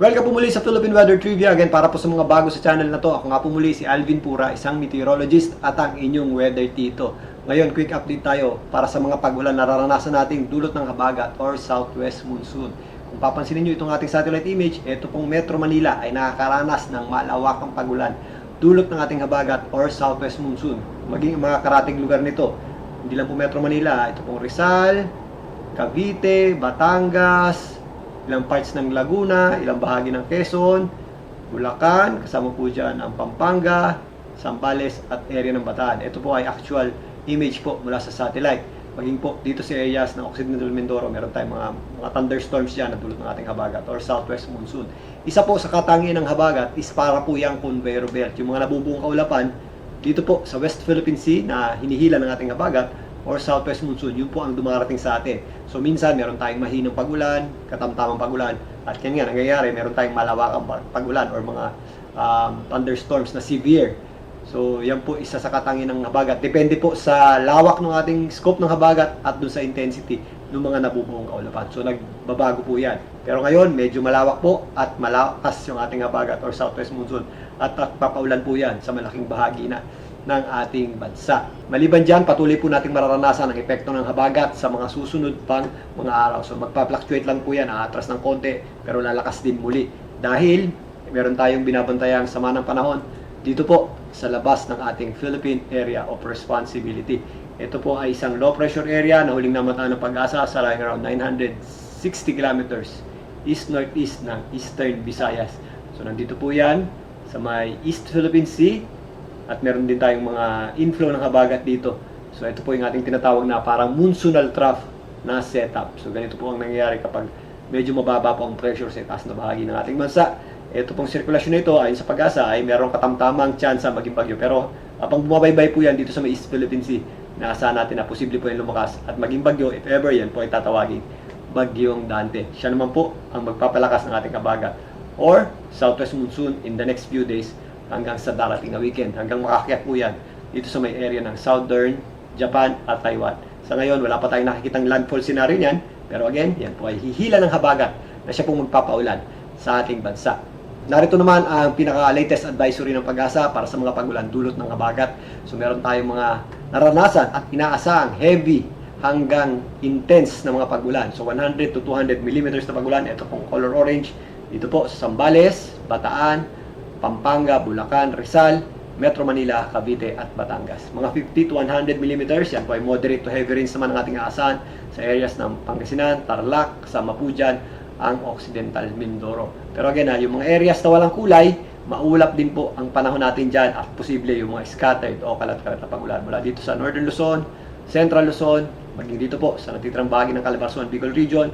Welcome po muli sa Philippine Weather Trivia. Again, para po sa mga bago sa channel na to, ako nga po muli si Alvin Pura, isang meteorologist at ang inyong weather tito. Ngayon, quick update tayo para sa mga pag-ulan na nararanasan nating dulot ng habagat or southwest monsoon. Kung papansinin nyo itong ating satellite image, ito pong Metro Manila ay nakakaranas ng malawakang pag-ulan dulot ng ating habagat or southwest monsoon. Maging mga karating lugar nito, hindi lang po Metro Manila, ito pong Rizal, Cavite, Batangas, ilang parts ng Laguna, ilang bahagi ng Quezon, Bulacan, kasama po dyan ang Pampanga, Zambales at area ng Bataan. Ito po ay actual image po mula sa satellite. Maging po dito sa areas ng Occidental Mindoro, meron tayong mga thunderstorms dyan na dulot ng ating habagat or southwest monsoon. Isa po sa katangian ng habagat is para po yung conveyor belt. Yung mga nabubuong kaulapan dito po sa West Philippine Sea na hinihila ng ating habagat or southwest monsoon, yun po ang dumarating sa atin. So minsan meron tayong mahinang pag-ulan, katamtamang pag-ulan, at yan nga nangyayari, meron tayong malawakang pag-ulan or mga thunderstorms na severe. So yan po isa sa katangian ng habagat. Depende po sa lawak ng ating scope ng habagat at dun sa intensity ng mga nabubuong kaulapan. So nagbabago po yan. Pero ngayon, medyo malawak po at malakas yung ating habagat or southwest monsoon at papaulan po yan sa malaking bahagi na ng ating bansa. Maliban dyan, patuloy po nating mararanasan ang epekto ng habagat sa mga susunod pang mga araw. So magpa-fluctuate lang po yan, aatras ng konti, pero lalakas din muli. Dahil meron tayong binabantayang sama ng panahon dito po sa labas ng ating Philippine Area of Responsibility. Ito po ay isang low pressure area na huling namataan ng Pag-asa sa lying around 960 kilometers east-northeast ng Eastern Visayas. So nandito po yan sa may East Philippine Sea. At meron din tayong mga inflow ng habagat dito. So ito po yung ating tinatawag na parang monsoonal trough na setup. So ganito po ang nangyayari kapag medyo mababa po ang pressure sa taas na bahagi ng ating bansa. Ito pong sirkulasyon nito ayon sa Pag-asa ay merong katamtamang tsansa maging bagyo. Pero habang bumabaybay po yan dito sa may East Philippine Sea, naasahan natin na posible po yung lumakas at maging bagyo if ever yan po ay tatawagin Bagyong Dante. Siya naman po ang magpapalakas ng ating habagat or southwest monsoon in the next few days hanggang sa darating na weekend, hanggang makakyat po yan dito sa may area ng Southern Japan at Taiwan. Sa ngayon, wala pa tayong nakikitang landfall scenario niyan, pero again, yan po ay hihila ng habagat na siya pong magpapaulan sa ating bansa. Narito naman ang pinaka-latest advisory ng Pag-asa para sa mga pag-ulan dulot ng habagat. So meron tayong mga naranasan at inaasahang heavy hanggang intense na mga pag-ulan. So 100 to 200 millimeters na pag-ulan. Ito pong color orange. Dito po sa Zambales, Bataan, Pampanga, Bulacan, Rizal, Metro Manila, Cavite at Batangas. Mga 50 to 100 millimeters, yan po ay moderate to heavy rains naman ang ating aasahan sa areas ng Pangasinan, Tarlac, kasama po dyan ang Occidental Mindoro. Pero again, yung mga areas na walang kulay, maulap din po ang panahon natin dyan at posible yung mga scattered o kalat-kalat na pag-ulan mula dito sa Northern Luzon, Central Luzon, maging dito po sa natitirang bahagi ng Calabarzon, Bicol Region,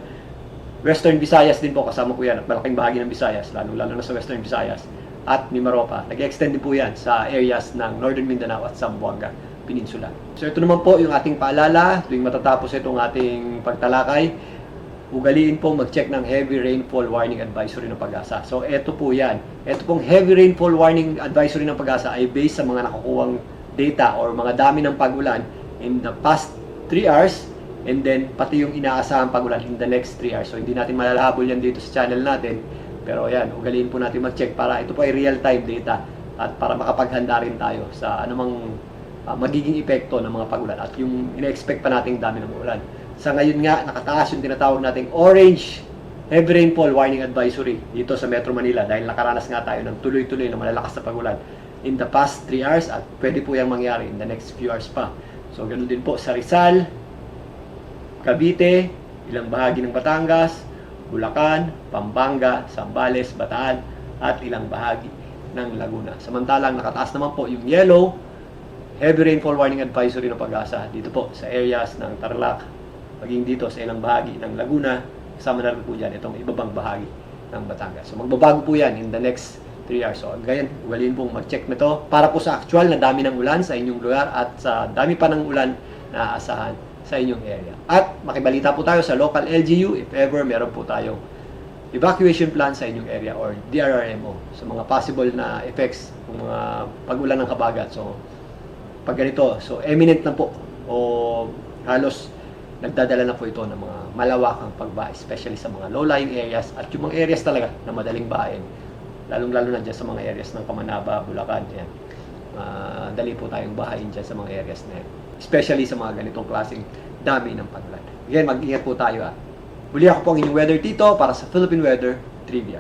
Western Visayas din po, kasama po yan at malaking bahagi ng Visayas, lalo na sa Western Visayas at Mimaropa. Nag-extend din po yan sa areas ng Northern Mindanao at Zamboanga Peninsula. So ito naman po yung ating paalala tuwing matatapos itong ating pagtalakay. Ugaliin po mag-check ng heavy rainfall warning advisory ng Pag-asa. So ito po yan. Ito pong heavy rainfall warning advisory ng Pag-asa ay based sa mga nakukuhang data or mga dami ng pag-ulan in the past 3 hours and then pati yung inaasahang pag-ulan in the next 3 hours. So hindi natin malalahabol yan dito sa channel natin. Pero yan, ugaliin po natin mag-check para ito po ay real-time data at para makapaghanda rin tayo sa anumang magiging epekto ng mga pag-ulan at yung ina-expect pa nating dami ng ulan. Sa ngayon nga, nakataas yung tinatawag nating orange heavy rainfall warning advisory dito sa Metro Manila dahil nakaranas nga tayo ng tuloy-tuloy na malalakas na pag-ulan in the past 3 hours at pwede po yung mangyari in the next few hours pa. So, ganoon din po sa Rizal, Cavite, ilang bahagi ng Batangas, Bulacan, Pampanga, Zambales, Bataan, at ilang bahagi ng Laguna. Samantalang nakataas naman po yung yellow, heavy rainfall warning advisory ng Pag-asa dito po sa areas ng Tarlac, maging dito sa ilang bahagi ng Laguna, kasama na rin po dyan itong ibabang bahagi ng Batangas. So magbabago po yan in the next 3 hours. So ganyan, ugaliin pong mag-check na to para po sa actual na dami ng ulan sa inyong lugar at sa dami pa ng ulan na aasahan sa inyong area. At makibalita po tayo sa local LGU if ever meron po tayong evacuation plan sa inyong area or DRRMO sa mga possible na effects ng mga pag-ulan ng habagat. So pag ganito, so eminent na po o halos nagdadala na po ito ng mga malawakang pagbaha, especially sa mga low-lying areas at yung mga areas talaga na madaling bahayin, lalong-lalo na dyan sa mga areas ng Kamanaba, Bulacan, yan. Dali po tayong bahayin dyan sa mga areas na yan, especially sa mga ganitong klaseng dami ng paglan. Again, mag-ingat po tayo. Muli ako po ang inyong weather tito para sa Philippine Weather Trivia.